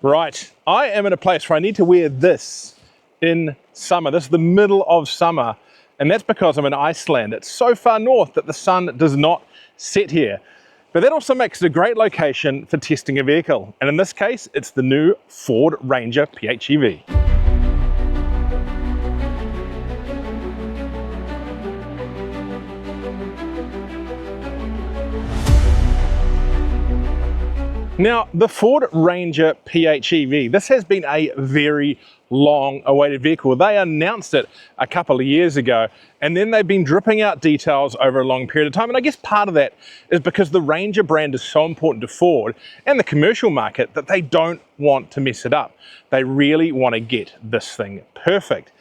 Right, I am in a place where I need to wear this in summer. This is the middle of summer, and that's because I'm in Iceland. It's so far north that the sun does not set here. But that also makes it a great location for testing a vehicle. And in this case, it's the new Ford Ranger PHEV. Now, the Ford Ranger PHEV, this has been a very long awaited vehicle. They announced it a couple of years ago, and then they've been dripping out details over a long period of time. And I guess part of that is because the Ranger brand is so important to Ford and the commercial market that they don't want to mess it up. They really want to get this thing perfect.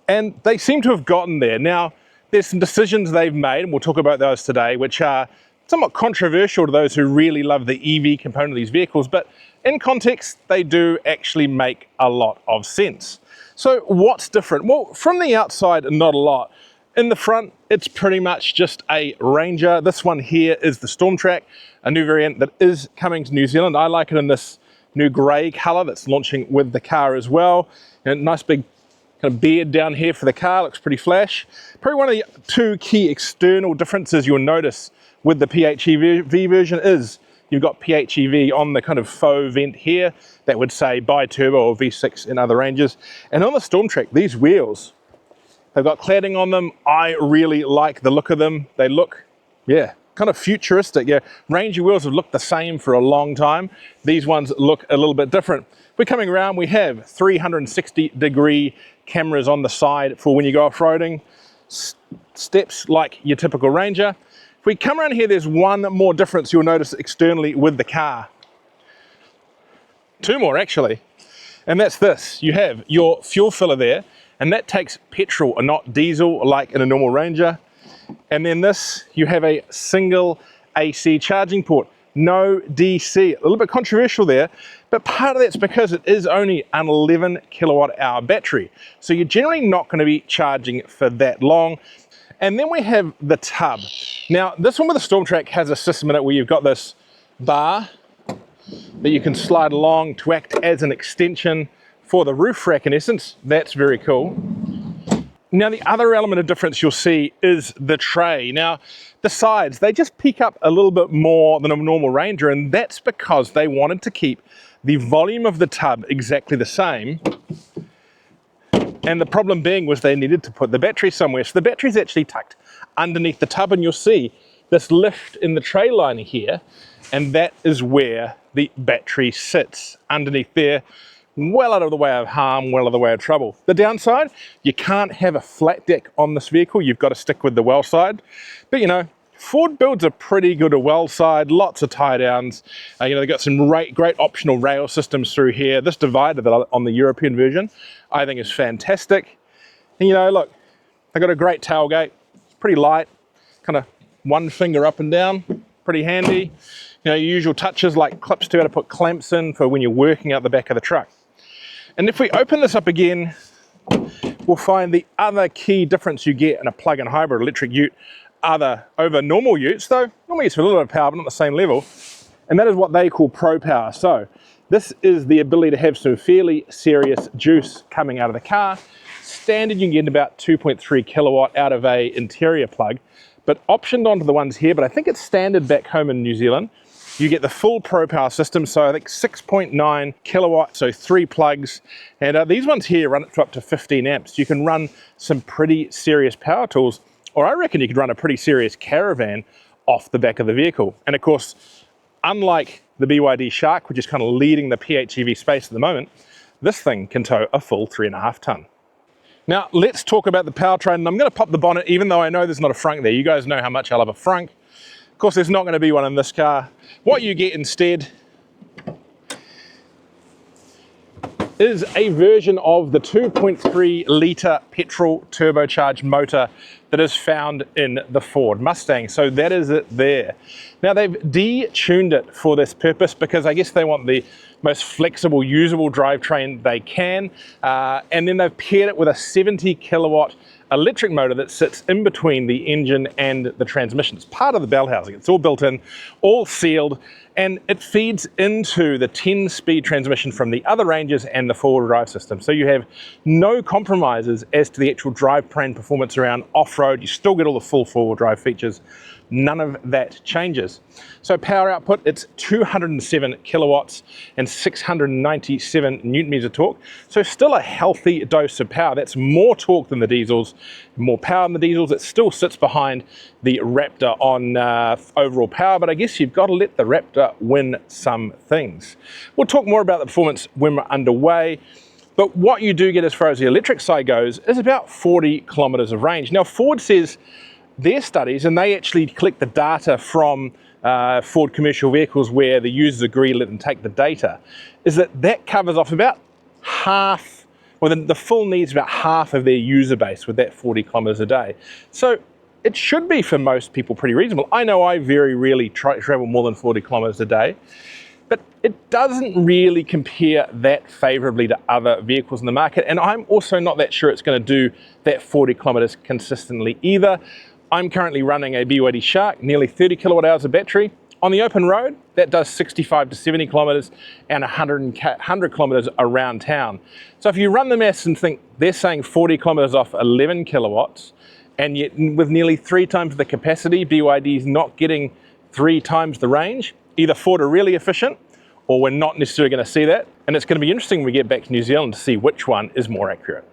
And they seem to have gotten there. Now, there's some decisions they've made, and we'll talk about those today, which are somewhat controversial to those who really love the EV component of these vehicles, but in context, they do actually make a lot of sense. So what's different? Well, from the outside, not a lot. In the front, it's pretty much just a Ranger. This one here is the Storm Track, a new variant that is coming to New Zealand. I like it in this new grey colour that's launching with the car as well. And nice big kind of beard down here for the car, looks pretty flash. Probably one of the two key external differences you'll notice with the PHEV version is you've got PHEV on the kind of faux vent here that would say bi-turbo or V6 in other ranges. And on the Storm Track, these wheels, they've got cladding on them. I really like the look of them. They look, yeah, kind of futuristic. Yeah, Ranger wheels have looked the same for a long time. These ones look a little bit different. We're coming around, we have 360-degree cameras on the side for when you go off-roading. Steps like your typical Ranger. If we come around here, there's one more difference you'll notice externally with the car. Two more actually, and that's this. You have your fuel filler there, and that takes petrol and not diesel like in a normal Ranger. And then this, you have a single AC charging port, no DC. A little bit controversial there, but part of that's because it is only an 11 kilowatt hour battery. So you're generally not going to be charging for that long. And then we have the tub. Now, this one with the Storm Track has a system in it where you've got this bar that you can slide along to act as an extension for the roof rack in essence. That's very cool. Now, the other element of difference you'll see is the tray. Now, the sides, they just peak up a little bit more than a normal Ranger, and that's because they wanted to keep the volume of the tub exactly the same. And the problem being was they needed to put the battery somewhere. So the battery's actually tucked underneath the tub, and you'll see this lift in the tray liner here, and that is where the battery sits, underneath there, well out of the way of harm, well out of the way of trouble. The downside, you can't have a flat deck on this vehicle. You've got to stick with the well side. But you know, Ford builds a pretty good well side, lots of tie downs. You know, they've got some great optional rail systems through here. This divider that on the European version, I think is fantastic. And you know, look, they've got a great tailgate. It's pretty light, kind of one finger up and down, pretty handy. You know, your usual touches like clips to be able to put clamps in for when you're working out the back of the truck. And if we open this up again, we'll find the other key difference you get in a plug-in hybrid electric ute over normal utes, though normal utes have a little bit of power but not the same level, and that is what they call Pro Power. So this is the ability to have some fairly serious juice coming out of the car. Standard you can get about 2.3 kilowatt out of a interior plug, but optioned onto the ones here, but I think it's standard back home in New Zealand, you get the full Pro Power system, so I think 6.9 kilowatt, so 3 plugs, and these ones here run up to 15 amps. You can run some pretty serious power tools, or I reckon you could run a pretty serious caravan off the back of the vehicle. And of course, unlike the BYD Shark, which is kind of leading the PHEV space at the moment, this thing can tow a full 3.5 ton. Now, let's talk about the powertrain. And I'm going to pop the bonnet, even though I know there's not a frunk there. You guys know how much I love a frunk. Of course, there's not going to be one in this car. What you get instead is a version of the 2.3 litre petrol turbocharged motor that is found in the Ford Mustang. So that is it there. Now they've detuned it for this purpose because I guess they want the most flexible, usable drivetrain they can. And then they've paired it with a 70 kilowatt electric motor that sits in between the engine and the transmission. It's part of the bell housing. It's all built in, all sealed, and it feeds into the 10-speed transmission from the other Rangers and the four-wheel drive system. So you have no compromises as to the actual drivetrain performance around off-road. You still get all the full four-wheel drive features. None of that changes. So power output, it's 207 kilowatts and 697 newton meters of torque. So still a healthy dose of power. That's more torque than the diesels, more power than the diesels. It still sits behind the Raptor on overall power, but I guess you've got to let the Raptor win some things. We'll talk more about the performance when we're underway. But what you do get as far as the electric side goes is about 40 kilometers of range. Now Ford says their studies, and they actually collect the data from Ford commercial vehicles where the users agree to let them take the data, is that covers off about half, well, the full needs about half of their user base with that 40 kilometers a day. So it should be for most people pretty reasonable. I know I very rarely travel more than 40 kilometers a day, but it doesn't really compare that favorably to other vehicles in the market. And I'm also not that sure it's going to do that 40 kilometers consistently either. I'm currently running a BYD Shark, nearly 30 kilowatt hours of battery. On the open road, that does 65 to 70 kilometers and 100 kilometers around town. So if you run the maths and think they're saying 40 kilometers off 11 kilowatts, and yet with nearly 3 times the capacity, BYD is not getting 3 times the range, either Ford are really efficient or we're not necessarily going to see that. And it's going to be interesting when we get back to New Zealand to see which one is more accurate.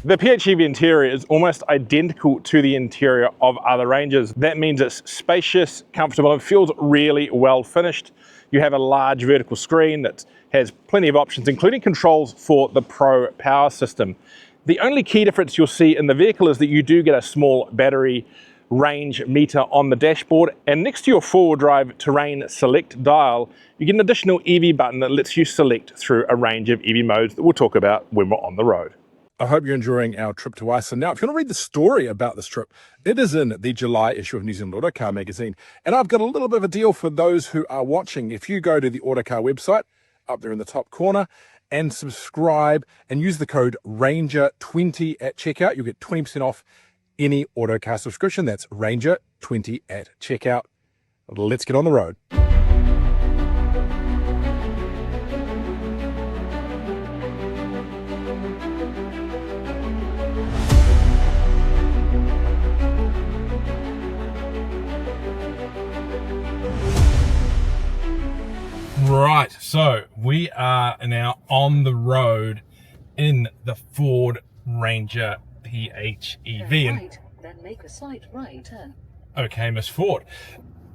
The PHEV interior is almost identical to the interior of other Rangers. That means it's spacious, comfortable, and feels really well finished. You have a large vertical screen that has plenty of options, including controls for the Pro power system. The only key difference you'll see in the vehicle is that you do get a small battery range meter on the dashboard, and next to your four-wheel drive terrain select dial, you get an additional EV button that lets you select through a range of EV modes that we'll talk about when we're on the road. I hope you're enjoying our trip to Iceland. Now, if you want to read the story about this trip, it is in the July issue of New Zealand Autocar magazine. And I've got a little bit of a deal for those who are watching. If you go to the Autocar website, up there in the top corner, and subscribe and use the code RANGER20 at checkout, you'll get 20% off any Autocar subscription. That's RANGER20 at checkout. Let's get on the road. Right, so we are now on the road in the Ford Ranger PHEV. Right, then make a slight right turn. Okay, Miss Ford.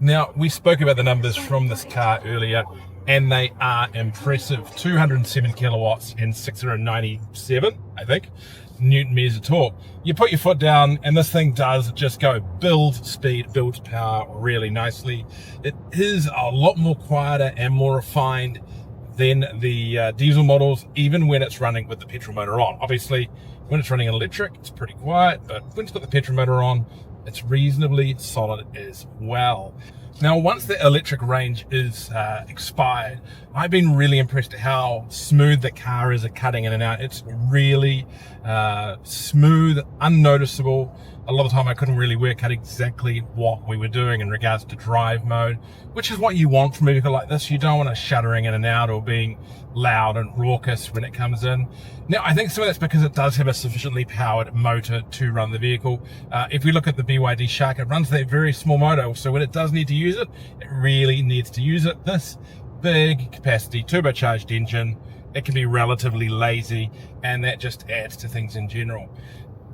Now, we spoke about the numbers from this car earlier, and they are impressive. 207 kilowatts and 697, I think, newton meters of torque. You put your foot down and this thing does just go build speed, builds power really nicely. It is a lot more quieter and more refined than the diesel models, even when it's running with the petrol motor on. Obviously, when it's running electric, it's pretty quiet, but when it's got the petrol motor on, it's reasonably solid as well. Now, once the electric range is expired, I've been really impressed at how smooth the car is at cutting in and out. It's really smooth, unnoticeable. A lot of the time I couldn't really work out exactly what we were doing in regards to drive mode, which is what you want from a vehicle like this. You don't want it shuddering in and out or being loud and raucous when it comes in. Now, I think some of that's because it does have a sufficiently powered motor to run the vehicle. If we look at the BYD Shark, it runs that very small motor, so when it does need to use it, it really needs to use it. This big capacity turbocharged engine, it can be relatively lazy, and that just adds to things in general.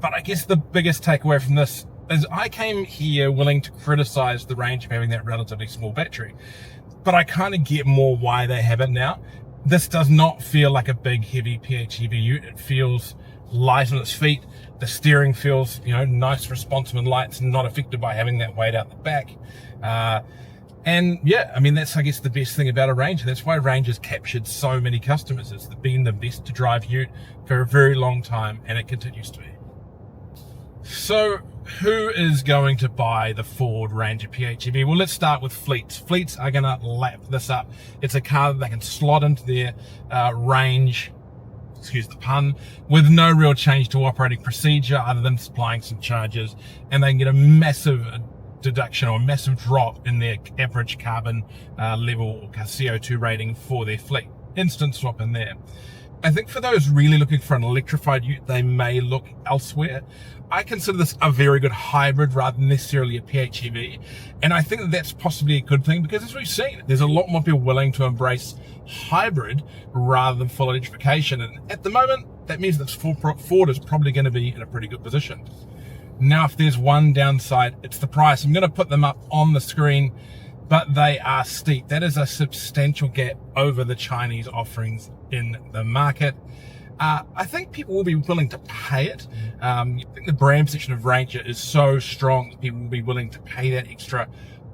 But I guess the biggest takeaway from this is I came here willing to criticize the range of having that relatively small battery, but I kind of get more why they have it now. This does not feel like a big, heavy PHEV ute. It feels light on its feet. The steering feels, nice, responsive and light, and not affected by having that weight out the back. And yeah, I mean, that's, I guess, the best thing about a Ranger. That's why Ranger's captured so many customers. It's been the best to drive ute for a very long time, and it continues to be. So who is going to buy the Ford Ranger PHEV? Well, let's start with fleets. Fleets are going to lap this up. It's a car that they can slot into their range, excuse the pun, with no real change to operating procedure other than supplying some charges, and they can get a massive deduction or a massive drop in their average carbon level or CO2 rating for their fleet. Instant swap in there. I think for those really looking for an electrified ute, they may look elsewhere. I consider this a very good hybrid rather than necessarily a PHEV. And I think that that's possibly a good thing because, as we've seen, there's a lot more people willing to embrace hybrid rather than full electrification. And at the moment, that means that Ford is probably going to be in a pretty good position. Now, if there's one downside, it's the price. I'm going to put them up on the screen, but they are steep. That is a substantial gap over the Chinese offerings in the market. I think people will be willing to pay it. I think the brand position of Ranger is so strong that people will be willing to pay that extra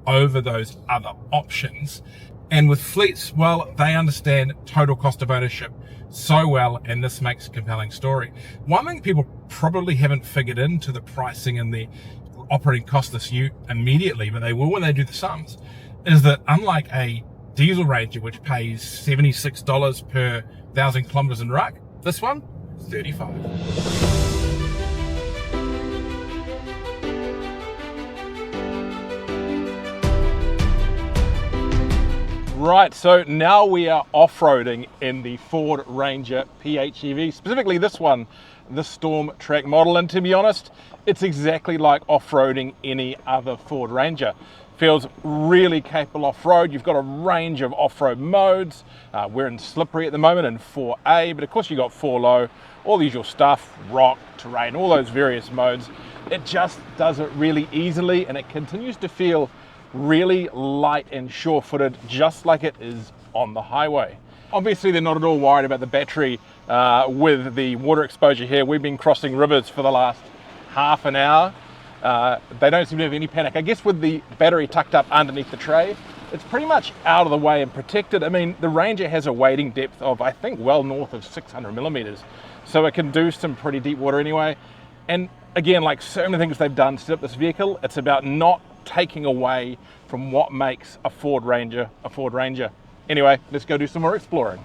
over those other options. And with fleets, well, they understand total cost of ownership so well, and this makes a compelling story. One thing people probably haven't figured into the pricing and the operating cost of this ute immediately, but they will when they do the sums, is that unlike a diesel Ranger, which pays $76 per 1,000 kilometers in ruck, this one, $35. Right, so now we are off-roading in the Ford Ranger PHEV, specifically this one, the Storm Track model, and to be honest, it's exactly like off-roading any other Ford Ranger. Feels really capable off-road. You've got a range of off-road modes. We're in slippery at the moment in 4A, but of course you've got 4 low, all the usual stuff, rock, terrain, all those various modes. It just does it really easily, and it continues to feel really light and sure-footed, just like it is on the highway. Obviously, they're not at all worried about the battery with the water exposure here. We've been crossing rivers for the last half an hour. They don't seem to have any panic. I guess with the battery tucked up underneath the tray, it's pretty much out of the way and protected. I mean, the Ranger has a wading depth of, I think, well north of 600 millimeters. So it can do some pretty deep water anyway. And again, like so many things they've done to set up this vehicle, it's about not taking away from what makes a Ford Ranger a Ford Ranger. Anyway, let's go do some more exploring.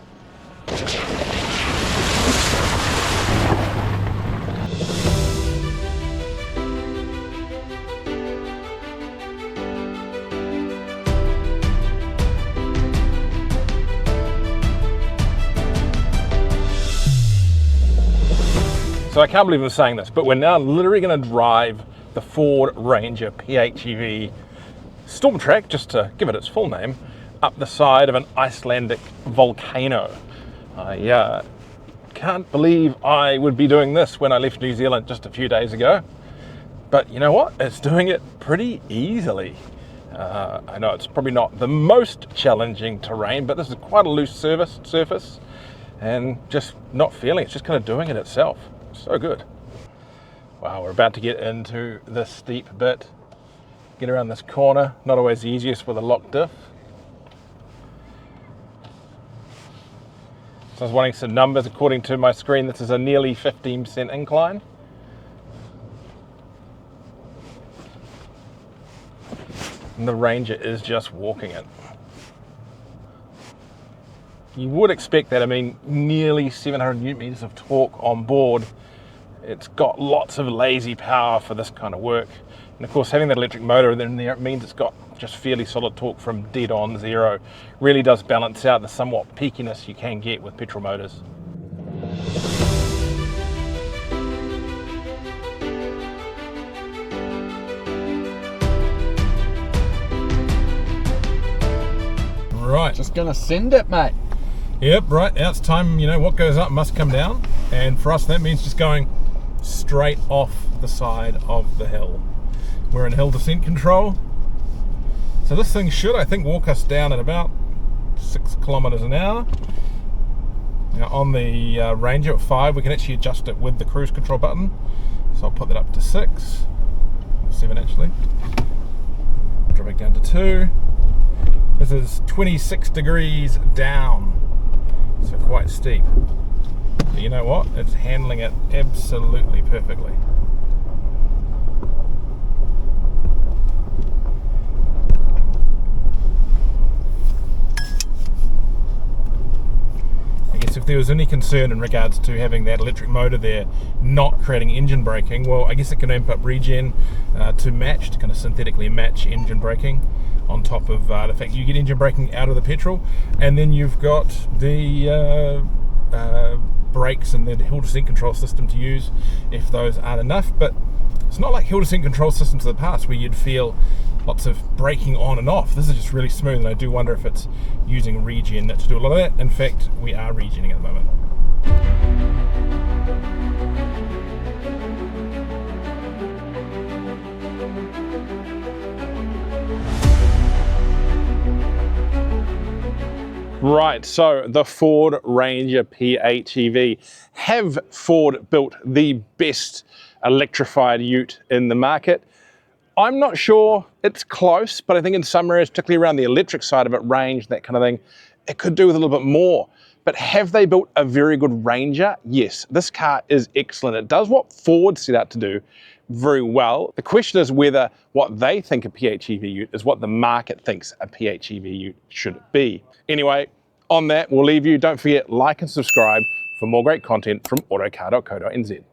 So I can't believe I'm saying this, but we're now literally going to drive the Ford Ranger PHEV Storm Track, just to give it its full name, up the side of an Icelandic volcano. I can't believe I would be doing this when I left New Zealand just a few days ago. But you know what? It's doing it pretty easily. I know it's probably not the most challenging terrain, but this is quite a loose surface and just not feeling it. It's just kind of doing it itself. So good. Wow, we're about to get into this steep bit. Get around this corner, not always the easiest with a locked diff. So I was wanting some numbers. According to my screen, this is a nearly 15% incline. And the Ranger is just walking it. You would expect that. I mean, nearly 700 newton meters of torque on board. It's got lots of lazy power for this kind of work. And of course, having that electric motor in there, it means it's got just fairly solid torque from dead on zero. Really does balance out the somewhat peakiness you can get with petrol motors. Right. Just gonna send it, mate. Yep, right. Now it's time, you know, what goes up must come down. And for us, that means just going straight off the side of the hill. We're in hill descent control. So this thing should, I think, walk us down at about 6 kilometers an hour. Now on the Ranger at 5, we can actually adjust it with the cruise control button. So I'll put that up to 6, 7 actually. Drop it down to 2. This is 26 degrees down, so quite steep. But you know what? It's handling it absolutely perfectly. there was any concern in regards to having that electric motor there not creating engine braking, well, I guess it can amp up regen to match, to kind of synthetically match engine braking, on top of the fact you get engine braking out of the petrol, and then you've got the brakes and the hill descent control system to use if those aren't enough. But it's not like hill descent control systems of the past where you'd feel lots of braking on and off. This is just really smooth, and I do wonder if it's using regen to do a lot of that. In fact, we are regening at the moment. Right, so the Ford Ranger PHEV. Have Ford built the best electrified ute in the market? I'm not sure. It's close, but I think in some areas, particularly around the electric side of it, range, that kind of thing, it could do with a little bit more. But have they built a very good Ranger? Yes, this car is excellent. It does what Ford set out to do very well. The question is whether what they think a PHEV ute is what the market thinks a PHEV ute should be. Anyway, on that, we'll leave you. Don't forget, like and subscribe for more great content from autocar.co.nz.